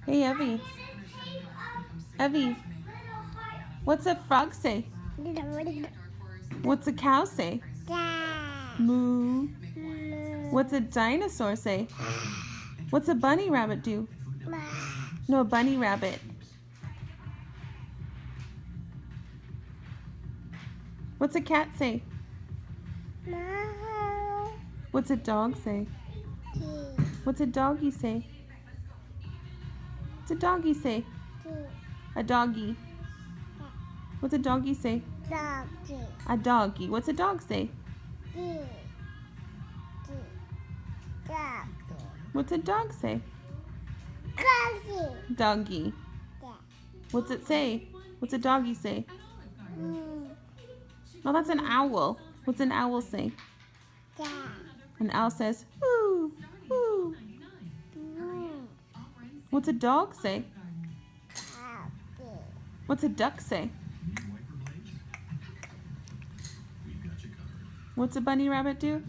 Hey, Evie. Evie, what's a frog say? What's a cow say? Moo. What's a dinosaur say? What's a bunny rabbit do? No, a bunny rabbit. What's a cat say? What's a dog say? What's a doggy say? What's a doggy say? A doggy. What's a doggy say? A doggy. What's a dog say? What's a dog say? Doggy. What's it say? What's a doggy say? No, that's an owl. What's an owl say? An owl says, whoo, whoo. What's a dog say? What's a duck say? What's a bunny rabbit do?